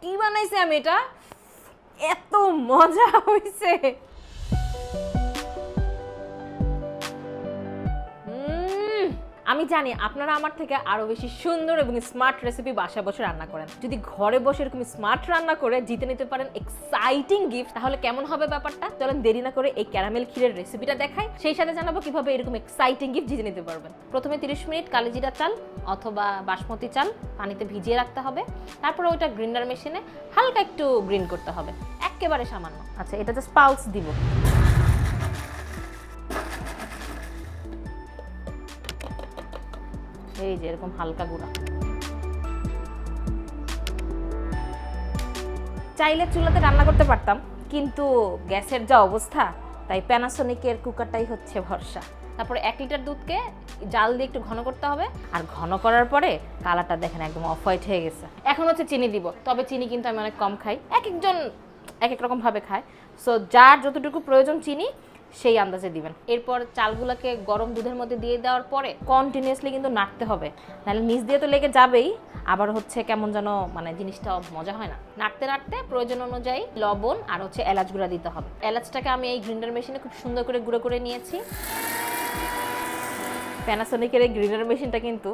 কি বানাইছি আমি এটা, এত মজা হয়েছে। আমি জানি আপনারা আমার থেকে আরো বেশি সুন্দর এবং স্মার্ট রেসিপি বাসায় বসে রান্না করেন। যদি ঘরে বসে এরকম স্মার্ট রান্না করে জিতে নিতে পারেন এক্সাইটিং গিফট, তাহলে কেমন হবে ব্যাপারটা? চলেন দেরি না করে এই ক্যারামেল ক্ষীরের রেসিপিটা দেখাই, সেই সাথে জানাবো কিভাবে এরকম এক্সাইটিং গিফট জিতে নিতে পারবেন। প্রথমে 30 মিনিট কালিজিরা চাল অথবা বাসমতি চাল পানিতে ভিজিয়ে রাখতে হবে, তারপরে ওইটা গ্রাইন্ডার মেশিনে হালকা একটু গ্রিন করতে হবে, একেবারে সামান্য। আচ্ছা, এটা জাস্ট পালস দিব। এই যে এরকম হালকা গুঁড়া। চাইলে চুলাতে রান্না করতে পারতাম, কিন্তু গ্যাসের যা অবস্থা, তাই প্যানাসোনিকের কুকারটাই হচ্ছে ভরসা। তারপরে 1 লিটার দুধকে জাল দিয়ে একটু ঘন করতে হবে, আর ঘন করার পরে কালারটা দেখেন একদম অফ হোয়াইট হয়ে গেছে। এখন হচ্ছে চিনি দিব, তবে চিনি কিন্তু আমি অনেক কম খাই, এক একজন এক এক রকম ভাবে খায়। সো যার যতটুকু প্রয়োজন চিনি সেই আন্দাজে দিবেন। এরপর চালগুলোকে গরম দুধের মধ্যে দিয়ে দেওয়ার পরে কন্টিনিউয়াসলি কিন্তু নাড়তে হবে, নাহলে নিচ দিয়ে তো লেগে যাবেই, আবার হচ্ছে কেমন যেন মানে জিনিসটা মজা হয় না। নাড়তে নাড়তে প্রয়োজন অনুযায়ী লবণ আর হচ্ছে এলাচ গুঁড়া দিতে হবে। এলাচটাকে আমি এই গ্রাইন্ডার মেশিনে খুব সুন্দর করে গুঁড়ো করে নিয়েছি। প্যানাসোনিকের এই গ্রাইন্ডার মেশিনটা কিন্তু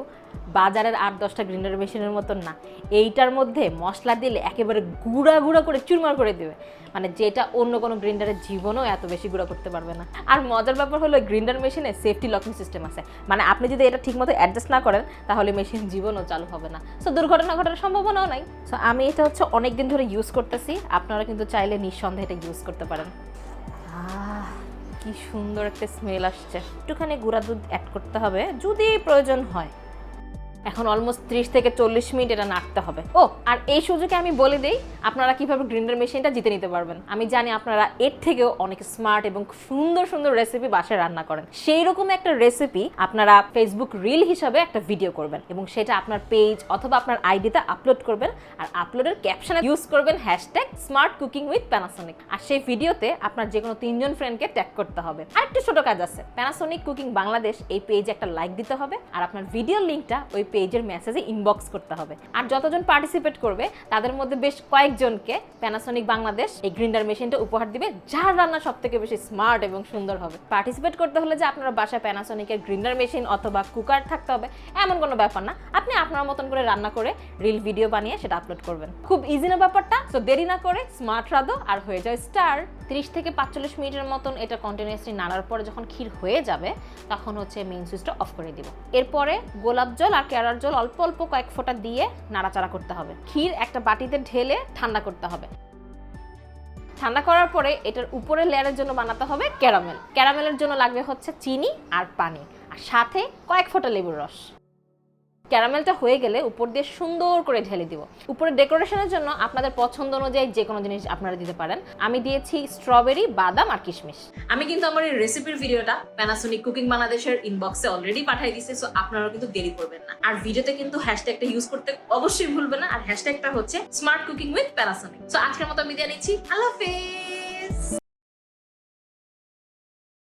বাজারের 8-10টা গ্রাইন্ডার মেশিনের মতন না, এইটার মধ্যে মশলা দিলে একেবারে গুঁড়া গুঁড়া করে চুরমার করে দেবে, মানে যেটা অন্য কোনো গ্রাইন্ডারের জীবনেও এত বেশি গুঁড়া করতে পারবে না। আর মজার ব্যাপার হলো গ্রাইন্ডার মেশিনে সেফটি লকিং সিস্টেম আছে, মানে আপনি যদি এটা ঠিকমতো অ্যাডজাস্ট না করেন তাহলে মেশিন জীবনও চালু হবে না। সো দুর্ঘটনা ঘটার সম্ভাবনাও নাই। সো আমি এটা হচ্ছে অনেক দিন ধরে ইউজ করতেছি, আপনারা কিন্তু চাইলে নিঃসন্দেহে এটা ইউজ করতে পারেন। কি সুন্দর একটা স্মেল আসছে। একটুখানি গুঁড়া দুধ অ্যাড করতে হবে যদি প্রয়োজন হয়। এখন অলমোস্ট 30 থেকে 40 মিনিট এটা নাড়তে হবে। ও, আর এই সুযোগে আমি বলে দেই আপনারা কিভাবে গ্রাইন্ডার মেশিনটা জিতে নিতে পারবেন। আমি জানি আপনারা এর থেকেও অনেক স্মার্ট এবং সুন্দর সুন্দর রেসিপি বাসায় রান্না করেন। সেই রকম একটা রেসিপি আপনারা ফেসবুক রিল হিসাবে একটা ভিডিও করবেন এবং সেটা আপনার পেজ অথবা আপনার আইডিতে আপলোড করবেন, আর আপলোডের ক্যাপশনে ইউজ করবেন #SmartCookingWithPanasonic। আর সেই ভিডিওতে আপনার যে কোনো 3 জন ফ্রেন্ডকে ট্যাগ করতে হবে। আর একটা ছোট কাজ আছে, প্যানাসোনিক কুকিং বাংলাদেশ এই পেজে একটা লাইক দিতে হবে, আর আপনার ভিডিওর লিঙ্কটা ওই পেজের মেসেজে ইনবক্স করতে হবে। আর যতজন পার্টিসিপেট করবে তাদের মধ্যে বেশ কয়েকজনকে প্যানাসোনিক বাংলাদেশ এই গ্রাইন্ডার মেশিনটা উপহার দিবে, যার রান্না সবথেকে বেশি স্মার্ট এবং সুন্দর হবে। পার্টিসিপেট করতে হলে যে আপনার বাসায় প্যানাসোনিকের গ্রাইন্ডার মেশিন অথবা কুকার থাকতে হবে এমন কোনো ব্যাপার না, আপনি আপনার মতন করে রান্না করে রিল ভিডিও বানিয়ে সেটা আপলোড করবেন। খুব ইজি না ব্যাপারটা? সো দেরি না করে স্মার্ট রাঁধো আর হয়ে যায় স্টার। 30 থেকে 45 মিনিটের মতন এটা কন্টিনিউয়াসলি নাড়ার পরে যখন ক্ষীর হয়ে যাবে তখন হচ্ছে মেইন সুইচটা অফ করে দিব। এরপরে গোলাপ জল আর কেরার জল অল্প অল্প কয়েক ফোঁটা দিয়ে নাড়াচাড়া করতে হবে। ক্ষীর একটা বাটিতে ঢেলে ঠান্ডা করতে হবে। ঠান্ডা করার পরে এটার উপরে লেয়ারের জন্য বানাতে হবে ক্যারামেল। ক্যারামেলের জন্য লাগবে হচ্ছে চিনি আর পানি, আর সাথে কয়েক ফোঁটা লেবুর রস। ক্যারামেলটা হয়ে গেলে উপর দিয়ে সুন্দর করে ঢেলে দিব। উপরে ডেকোরেশনের জন্য আপনাদের পছন্দ অনুযায়ী যে কোনো জিনিস আপনারা দিতে পারেন। আমি দিয়েছি স্ট্রবেরি, বাদাম আর কিশমিশ। আমি কিন্তু আমার এই রেসিপির ভিডিওটা প্যানাসোনিক কুকিং বাংলাদেশের ইনবক্সে অলরেডি পাঠিয়ে দিয়েছি, সো আপনারাও কিন্তু দেরি করবেন না। আর ভিডিওতে কিন্তু হ্যাশট্যাগটা ইউজ করতে অবশ্যই ভুলবেন না, আর হ্যাশট্যাগটা হচ্ছে smart cooking with Panasonic. So আজকের মতো বিদায় নিচ্ছি, আল্লাহ হাফেজ।